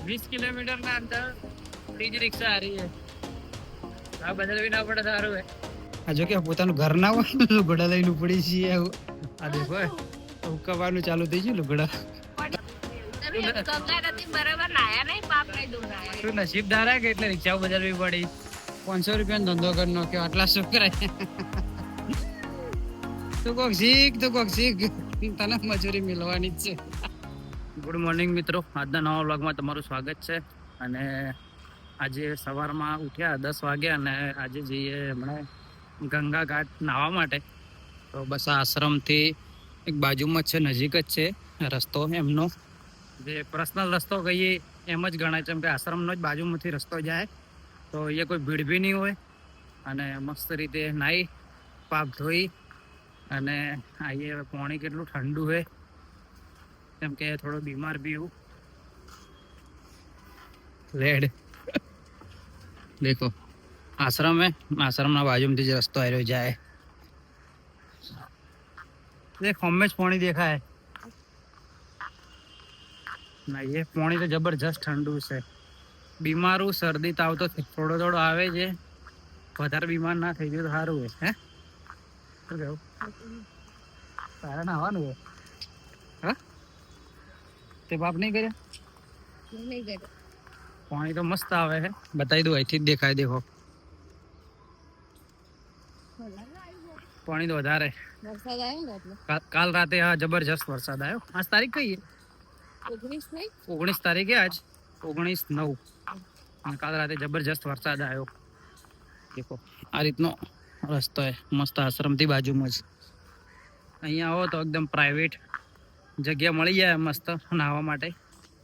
20 kilometre ના અંતર ત્રીજ રિક્ષા આ રહી છે. આ બદલ બી ના પડે સારું હે. આ જો કે પોતાનું ઘર ના હોય લુગડા લઈને ઉપડી છીએ. આ દેખો ઉકાવાનું ચાલુ થઈ ગયું લુગડા. તું નસીબદાર હે કે એટલે રિક્ષા બદલવી પડી. 500 રૂપિયાનો ધંધો કરી નાખ્યો. આટલા શું કરાય? તું કોક શીખ તને મજૂરી મળવાની જ છે. ગુડ મોર્નિંગ મિત્રો, આજના નવા વ્લોગમાં તમારું સ્વાગત છે. અને આજે સવારમાં ઉઠ્યા 10 વાગ્યા અને આજે જઈએ હમણાં ગંગા ઘાટ નાહવા માટે. તો બસ આ આશ્રમથી એક બાજુમાં જ છે, નજીક જ છે રસ્તો એમનો. જે પર્સનલ રસ્તો કહીએ એમ જ ગણાય છે, કેમ કે આશ્રમનો જ બાજુમાંથી રસ્તો જાય. તો અહીંયા કોઈ ભીડ બી નહીં હોય અને મસ્ત રીતે નાહી પાપ ધોઈ અને અહીંયા પાણી કેટલું ઠંડુ છે, કેમ કે થોડો બીમાર બી હું રેડ. દેખો આશ્રમ હે, આશ્રમના બાજુમાંથી જ રસ્તો આવ્યો જાય. દેખ હમે જ પાણી દેખાય ના, એ પાણી તો જબરજસ્ત ઠંડુ છે. બીમારું શરદી તાવ તો થોડો થોડો આવે છે, વધારે બીમાર ના થઈ ગયું તો સારું હોય. હે શું કેવું તારે નાવાનું હોય? હા તે બાપ નહીં કર્યા? પાણી તો મસ્ત આવે છે, બતાવી દઉં. અહીંથી જ દેખાય. દેખો પાણી તો વધારે. કાલ રાતે હા જબરજસ્ત વરસાદ આવ્યો. આજ તારીખ કઈ? 19 તારીખે. આજ 19/9 અને કાલ રાતે જબરજસ્ત વરસાદ આવ્યો. દેખો આ રીતનો રસ્તો છે મસ્ત, આશ્રમથી બાજુમાં જ. અહીંયા આવો તો એકદમ પ્રાઇવેટ જગ્યા મળી જાય મસ્ત નાહવા માટે.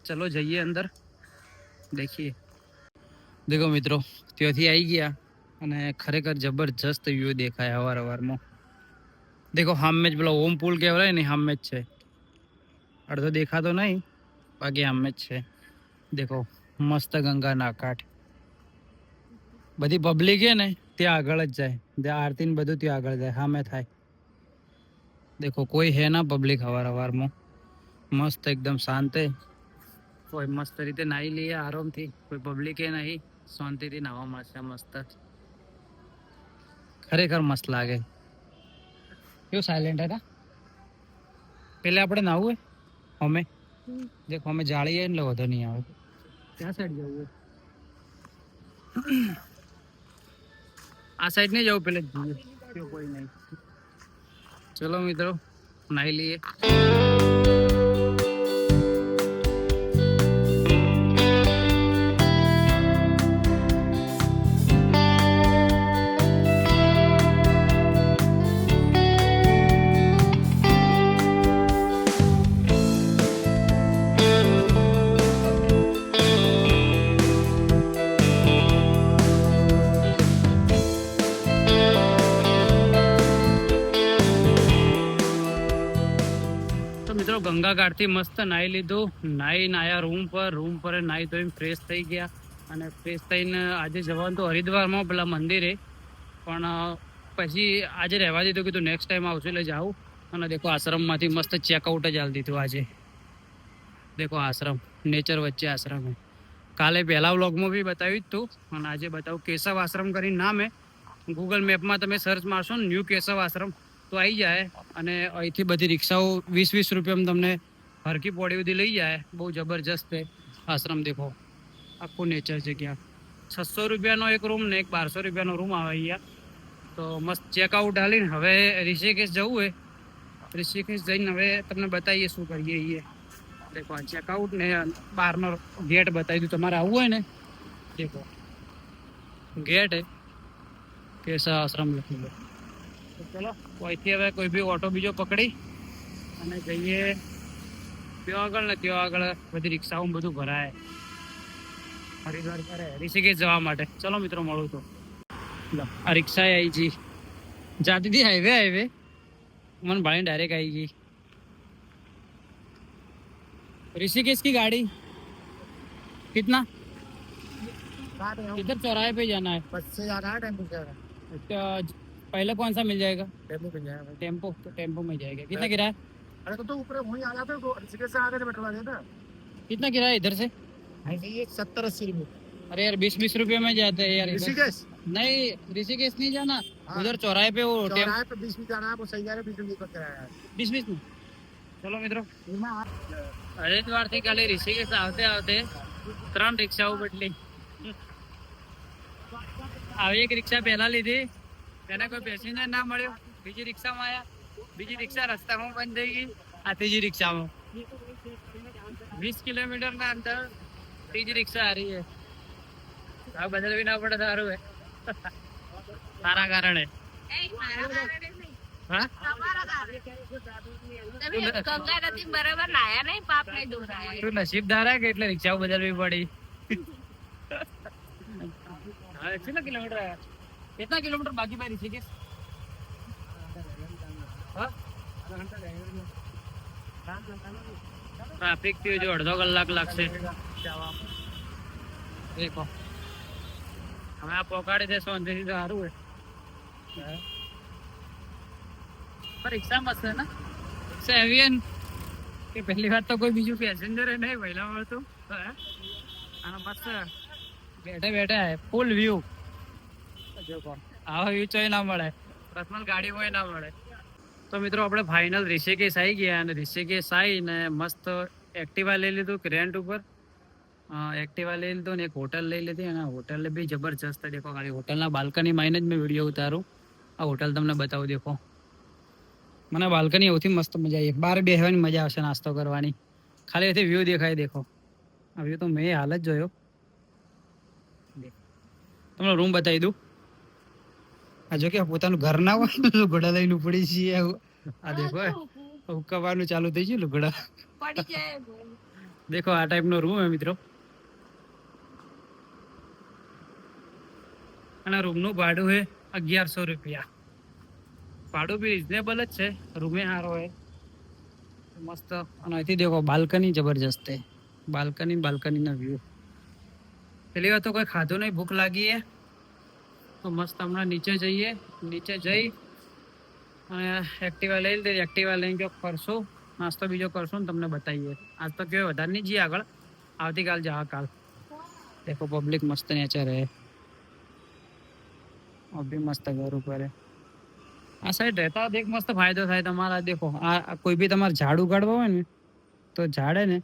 ચલો જઈએ અંદર, દેખીએ. દેખો મિત્રો, ત્યાંથી આવી ગયા અને ખરેખર જબરજસ્ત વ્યૂ દેખાય અવારમાં. દેખો સામે જ પેલો ઓમ પુલ કહેવાય ને, સામે જ છે. અડધો દેખાતો નહીં, બાકી સામે જ છે. દેખો મસ્ત ગંગાના કાંઠ. બધી પબ્લિક છે ને ત્યાં આગળ જ જાય, ત્યાં આરતી ને બધું ત્યાં આગળ જાય, સામે થાય. દેખો કોઈ હે ના પબ્લિક અવારમાં. મસ્ત એકદમ શાંત. કોઈ મસ્ત રીતે નાહી લઈએ આરામથી, કોઈ પબ્લિક એ નહીં, શાંતિથી નાહવા મળશે મસ્ત. ખરેખર મસ્ત લાગે. કેવું સાયલેન્ટ હતા. પેલે આપણે નાહવું હોય અમે, દેખો અમે જાળી એટલે વધુ નહીં આવે. ત્યાં સાઈડ જવું હોય, આ સાઈડ નહીં જવું, પેલે જઈએ કોઈ નહીં. ચલો મિત્રો નાહી લઈએ. મિત્રો ગંગા ઘાટથી મસ્ત નાહી લીધું. નાહીને આવ્યા રૂમ પર નાહી ધોઈને ફ્રેશ થઈ ગયા. અને ફ્રેશ થઈને આજે જવાનું તો હરિદ્વારમાં પેલા મંદિરે, પણ પછી આજે રહેવા દીધું, કીધું નેક્સ્ટ ટાઈમ આવશું એટલે જાઉં. અને દેખો આશ્રમમાંથી મસ્ત ચેકઆઉટ જ હાલ દીધું આજે. દેખો આશ્રમ, નેચર વચ્ચે આશ્રમ. કાલે પહેલા વ્લોગમાં બી બતાવ્યું જ હતું અને આજે બતાવું. કેશવ આશ્રમ કરીને નામ હે. ગૂગલ મેપમાં તમે સર્ચ મારશો ને ન્યૂ કેશવ આશ્રમ તો આવી જાય. અને અહીંથી બધી રિક્ષાઓ 20-20 રૂપિયામાં તમને હરકી પોડી સુધી લઈ જાય. બહુ જબરજસ્ત છે આશ્રમ. દેખો આખું નેચર છે. ક્યાં 600 રૂપિયાનો એક રૂમ ને એક 1200 રૂપિયાનો રૂમ આવે અહીંયા. તો મસ્ત ચેકઆઉટ હાલીને હવે ઋષિકેશ જવું હોય, ઋષિકેશ જઈને હવે તમને બતાવીએ શું કરીએ. અહીંયા દેખો આ ચેકઆઉટ ને બહારનો ગેટ બતાવી દઉં. તમારે આવવું હોય ને, દેખો ગેટ હે કેશવ આશ્રમ લખી દો. તો ચલો અહીંથી હવે કોઈ બી ઓટો બીજો પકડી અને જઈએ ત્યાં આગળ ને. ત્યાં આગળ બધી રિક્ષાઓ બધું ભરાય હરિદ્વાર કરે ઋષિકેશ જવા માટે. ચલો મિત્રો મળું તો. આ રિક્ષા આવી ગઈ, જાતી હતી હાઈવે મને ભાઈ डायरेक्ट आई गई. ऋषिकेश की गाड़ी कितना? इधर चौराहे पे जाना है. बस से जाना है, टेम्पो से जाना है. पहले कौन सा मिल जाएगा? टेम्पो मिल जाएगा. टेम्पो तो टेम्पो में जाएगा. कितना किराया? अरे तो ऊपर वहीं आ जाते हो, ऋषिकेश से आगे से बैठवा देता. कितना किराया इधर से? ऐसे ये 70-80 रुपए। अरे यार 20-20 रुपए में जाते हैं यार इधर। ऋषिकेश नहीं ऋषिकेश नहीं जाना, हाँ। उधर चौराहे पे वो चौराहे पे 20 में जाना है, वो सही जा रहा है, 20 रुपए का किराया है। 20-20 में। ચલો મિત્રો હરિદ્વાર થી કાલે ઋષિકેશ આવતે આવતે 3 રિક્ષાઓ બદલી. આવી એક રિક્ષા પહેલા લીધી, તેને કોઈ પેસેન્જર ના મળ્યો, બીજી રિક્ષામાં આયા, બીજી રિક્ષા રસ્તામાં બંધ થઈ ગઈ, આ ત્રીજી રિક્ષામાં 20 કિલોમીટર ના અંતર ત્રીજી રિક્ષા હારી છે. આ બદલવી ના પડે સારું હે. તારા કારણે હા ગંગા નદી બરાબર નાયા નહીં, પાપ નહીં દોરાયા. તું નસીબદાર હે કે એટલે રિક્ષાઓ બદલવી પડી. हाँ, कितना किलोमीटर है? कितना किलोमीटर बाकी भाई ऋषिकेश? ट्रैफिक थी जो अर्धो कलाक लगसे. देखो हमें आप पकड़ी दे सोन दे सारू है. पर रिक्शा मस्त है ना, रिक्शा हेवी है कि पहली बात तो कोई बीजू पैसेंजर है नहीं पहला बार तो मस्त બેઠે બેઠે ફૂલ વ્યૂ. આવા વ્યૂ ચોય ના મળે, પર્સનલ ગાડીમાં ના મળે. તો મિત્રો આપણે ફાઇનલ ઋષિકેશ આવી ગયા અને ઋષિકેશ આવીને મસ્ત એક્ટિવા લઈ લીધું રેન્ટ ઉપર. એક્ટિવા લઈ લીધું ને એક હોટલ લઈ લીધી અને હોટલ બી જબરજસ્ત. દેખો ખાલી હોટલના બાલ્કની માં જ મેં વિડીયો ઉતારું. આ હોટલ તમને બતાવું. દેખો મને બાલ્કની સૌથી મસ્ત મજા આવી, બહાર બેસવાની મજા આવશે, નાસ્તો કરવાની. ખાલી એથી વ્યૂ દેખાય. દેખો આ વ્યૂ તો મેં હાલ જ જોયો. તમને રૂમ બતાવી દઉં. આ જો કે પોતાનું ઘર ના હોય ને લુગડા લઈને ઉપડી છીએ. આ દેખો ઉકવાનું ચાલુ થઈ ગયું લુગડા. પડી જાય. દેખો આ ટાઈપનો રૂમ હે મિત્રો. અને રૂમનું ભાડું હે 1100 રૂપિયા. ભાડું બી રિઝનેબલ જ છે, રૂમે સારો હે મસ્ત. અને અહીંથી દેખો બાલ્કની જબરજસ્ત છે. બાલ્કનીના વ્યૂ. પેલી વાર તો કોઈ ખાધું નહીં, ભૂખ લાગી હે તો મસ્ત હમણાં નીચે જઈએ. નીચે જઈ અને એક્ટિવા લઈ લીધી. એક્ટિવા લઈને જો ફરશું, નાસ્તો બીજો કરશું ને તમને બતાવીએ. આજ તો કેવું વધારે નહીં જઈએ આગળ, આવતીકાલ જા કાલ. દેખો પબ્લિક મસ્ત નેચર હે, અભી મસ્ત ઘર ઉપર હે. આ સાઈડ રહેતા દેખ મસ્ત ફાયદો થાય તમારા. દેખો આ કોઈ બી તમારે ઝાડ ઉગાડવા હોય ને તો ઝાડ હે ને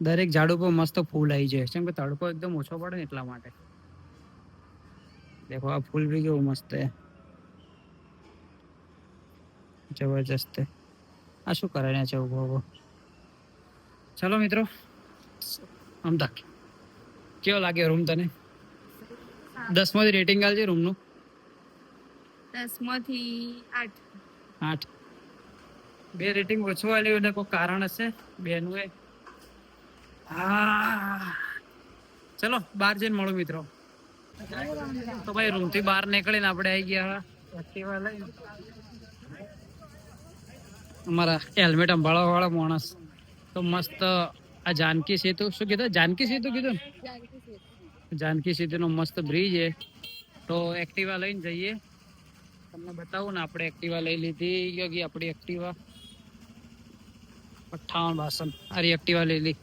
દરેક ઝાડ ઉપર મસ્ત ફૂલ આવી જાય, કેમ કે તડકો એકદમ ઓછો પડે ને એટલા માટે. દેખો આ ફૂલ બી કેવું મસ્ત હે, જબરજસ્ત હે. આ શું કરે ને છે ઉભો. ચલો મિત્રો અમદાવાદ કેવો લાગે રૂમ તને? 10 માંથી રેટિંગ આલજે રૂમનું. 10 માંથી 8. 8. 2 રેટિંગ ઓછું આલ્યું ને કોઈ કારણ હશે બેનું એ. ચલો બહાર જઈને મળો મિત્રો. તો ભાઈ રૂમ થી બહાર નીકળીને આપણે આવી ગયા એક્ટિવા લઈને. અમારા હેલ્મેટ સંભાળવા વાળા માણસ તો મસ્ત. આ જાનકી સેતુ શું કીધું? જાનકી સેતુ કીધું ને? જાનકી સેતુનો મસ્ત બ્રિજ છે. તો એક્ટિવા લઈને જઈએ, તમને બતાવું ને. આપણે એક્ટિવા લઈ લીધી. યોગી આપણી એક્ટિવા 58-62 અરે એક્ટિવા લઈ લી.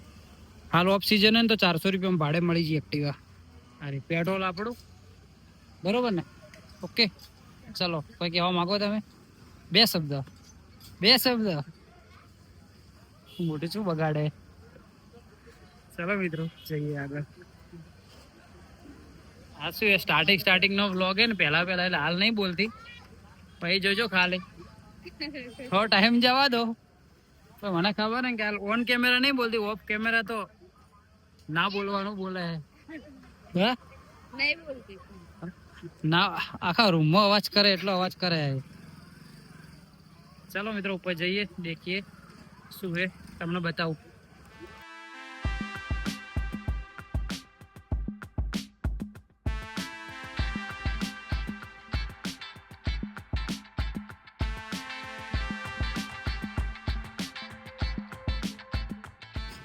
હાલ ઓફ સિઝન ને તો 400 રૂપિયામાં ભાડે મળી જાય એક્ટિવા. અરે પેટ્રોલ આપણું બરોબર ને? ઓકે ચલો કોઈ કહેવા માંગો તમે? બે શબ્દ મોટું શું બગાડે. ચલો મિત્રો જઈએ આગળ. આ શું એ સ્ટાર્ટિંગ નો વ્લોગ હે ને, પહેલા એટલે હાલ નહીં બોલતી, પછી જોજો ખાલી થોડો ટાઈમ જવા દો. તો મને ખબર ને કે ઓન કેમેરા નહીં બોલતી, ઓફ કેમેરા તો ના બોલવાનું બોલે હે. નહીં બોલતી ના આખા રૂમમાં અવાજ કરે એટલો અવાજ કરે. ચલો મિત્રો ઉપર જઈએ, દેખીએ શું હે, તમને બતાવું.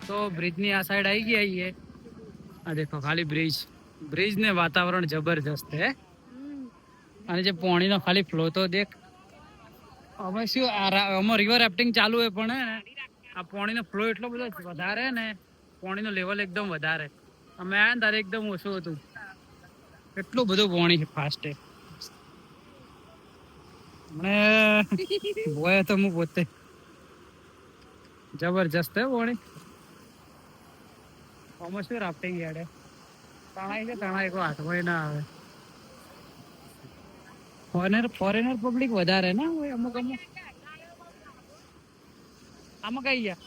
તો બ્રિજની આ સાઈડ આવી ગયા છીએ. આ દેખો ખાલી બ્રિજ ને વાતાવરણ જબરજસ્ત હે. અને જે પાણીનો ખાલી ફ્લો તો દેખ. અમે શું આમાં રિવર રાફ્ટિંગ ચાલુ હોય પણ હે ને આ પાણીનો ફ્લો એટલો બધો વધારે ને, પાણીનો લેવલ એકદમ વધારે અમે આયા ને તારે એકદમ ઓછું હતું. કેટલું બધું પોણી ફાસ્ટ છે. મને બોય તો હું પોતે જબરજસ્ત હે પોણી. આમાં શું રાફ્ટિંગ યાડે તણાઈ છે, તણાઈ કોઈ હાથમાં ના આવે. ફોરેનર પબ્લિક વધારે ને હોય અમુક અમુક. આમાં કઈ ગયા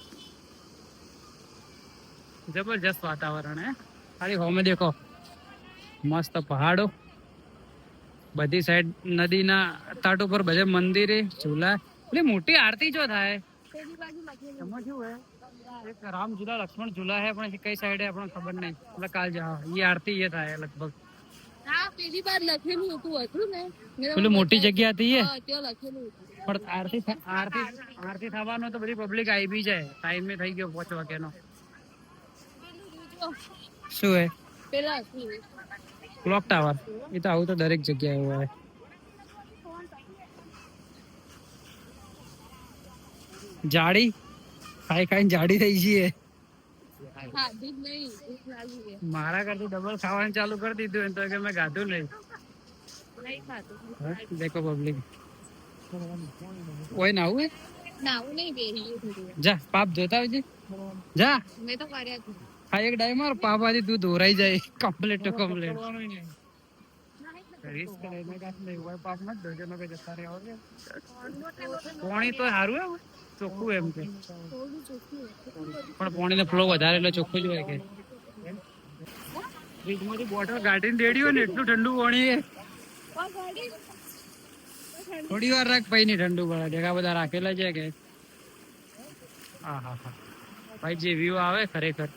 જબરજસ્ત વાતાવરણ હે. ખાલી હોમે દેખો મસ્ત પહાડો, બધી સાઈડ નદીના તટ ઉપર બધે મંદિરે ઝૂલા. એટલે મોટી આરતી જો થાય એમાં શું હે એક રામ ઝૂલા લક્ષ્મણ ઝૂલા હે પણ કઈ સાઈડે આપણને ખબર નહીં. એટલે કાલ જાઓ એ આરતી એ થાય લગભગ. હા પેલી બાર લખેલું હતું ને પેલું મોટી જગ્યા હતી એ ત્યાં લખેલું હતું. પણ આરતી થવાનો તો બધી પબ્લિક આવી બી જાય. ટાઈમે થઈ ગયો 5 વાગ્યાનો. શું હે પેલા ક્લોક ટાવર? એ તો આવું તો દરેક જગ્યાએ હોય. જાડી ખાઈ ખાઈને જાડી થઈ જઈએ. ખાધી જ નહીં, ભૂખ લાગી ગઈ. મારા કરતા ડબલ ખાવાનું ચાલુ કરી દીધું એમ તો કે મેં ગાધું નહીં. નહીં ખાધું. દેખો પબ્લિક કોઈ ના આવું નાવું નહીં બેરી. જા પાપ જોતા આવજે. જા મેં તો કર્યા જ નહીં. હા એક ડાય માર પાપ આથી તું ધોરાઈ જાય કમ્પ્લીટ ટુ કમ્પ્લીટ. પોણી તો સારું હે ચોખ્ખું એમ કે પણ પોણીનો ફ્લો વધારે એટલે ચોખ્ખું જ હોય કે. ફ્રીજમાંથી બોટલ કાઢીને રેડી હોય ને એટલું ઠંડુ પોણી છે. થોડી વાર રાખ ભાઈ ની ઠંડુ પડે. ડેગા બધા રાખેલા છે કે હા હા હા ભાઈ જે વ્યૂ આવે ખરેખર.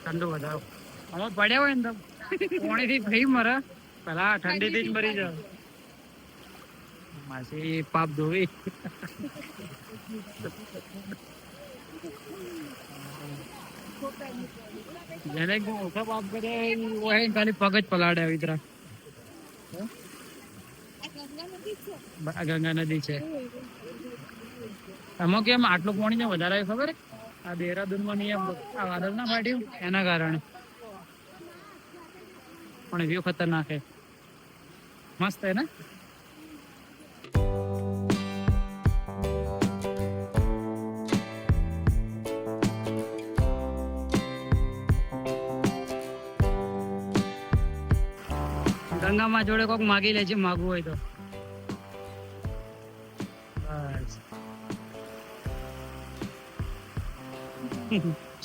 ઠંડુ વધારો અમે પડ્યા હોય ને તો પોણી થી ફઈ મરે પેલા ઠંડી થી જ મરી જાવ. માસી પાપ ધોવી જેને ઓછા પાપ કરે હોય ખાલી પગ જ પલાડે આવી તરફ. ગંગા નદી છે એમાં કેમ આટલું પાણી ને વધારે આવ્યું ખબર? આ દેહરાદૂન માં નહીં આ વાદળ ના ફાટ્યું એના કારણે. પણ વ્યૂ ખતરનાક હે, મસ્ત હે ને. ગંગામાં જોડે કોક માગી લેજે માગવું હોય તો. બસ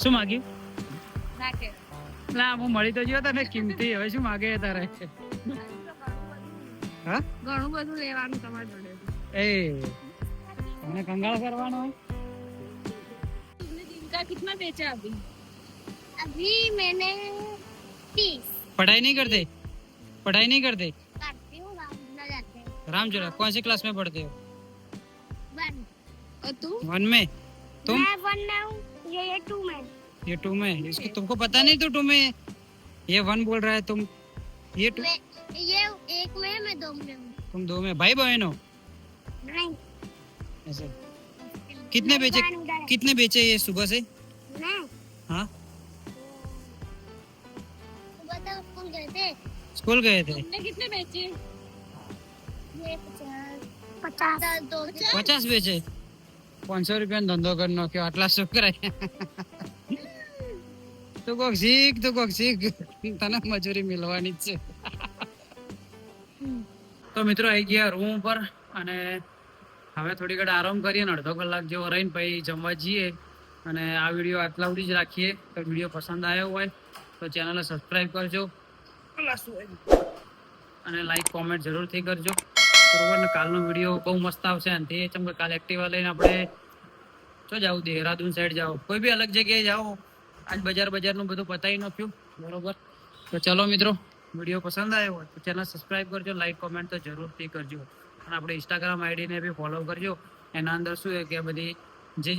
શું માગ્યું? નાખે. ના હું મળી તો ગયો તને કિંમતી. હવે શું માગે તારે? હા ઘણું બધું લેવાનું તમારી જોડે. એ તમને કંગાળ કરવાનો હોય. तुमने दिन का कितना बेचा अभी? अभी मैंने 30 पढ़ाई नहीं करते? पढ़ाई नहीं करते? करती हूँ, रामझूला जाते हैं। रामझूला कौन सी क्लास में पढ़ते हो? 1 और तू? 1 में? तुम? मैं 1 में हूँ, ये 2 में। ये 2 में? इसको तुमको पता नहीं तो 2 में ये 1 बोल रहा है तुम ये 2 ये 1 में है, मैं 2 में हूँ। तुम 2 में भाई बहन हो? नहीं। ऐसे कितने बेचे ये सुबह से? नहीं। हाँ सुबह तो स्कूल गए थे। स्कूल गए थे? तुमने कितने बेचे? ये 50 दो 50 बेचे. 500 રૂપિયાનો ધંધો કરી નાખ્યો. આટલા શું કરાય? તું કોક શીખ તને મજૂરી મિલવાની જ છે. તો મિત્રો આવી ગયા રૂમ પર અને હવે થોડી ઘડી આરામ કરીએ ને અડધો કલાક જેવો રહીને પછી જમવા જઈએ. અને આ વિડીયો આટલા સુધી જ રાખીએ. તો વિડીયો પસંદ આવ્યો હોય તો ચેનલને સબસ્ક્રાઈબ કરજો અને લાઈક કોમેન્ટ જરૂરથી કરજો બરોબર ને. કાલનો વિડીયો બહુ મસ્ત આવશે અને તે ચમ કાલે એક્ટિવા લઈને આપણે જો જાવ દેહરાદૂન સાઈડ જાઓ, કોઈ બી અલગ જગ્યાએ જાઓ. આજ બજારનું બધું પતાવી નાખ્યું બરોબર. તો ચલો મિત્રો વિડીયો પસંદ આવ્યો હોય તો ચેનલ સબસ્ક્રાઈબ કરજો, લાઈક કોમેન્ટ તો જરૂરથી કરજો. અને આપણે ઇન્સ્ટાગ્રામ આઈડીને બી ફોલો કરજો. એના અંદર શું છે કે બધી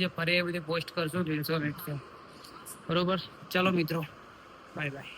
જે ફરે એ બધી પોસ્ટ કરશું રીલ્સો મેક્સો બરોબર. ચલો મિત્રો બાય બાય.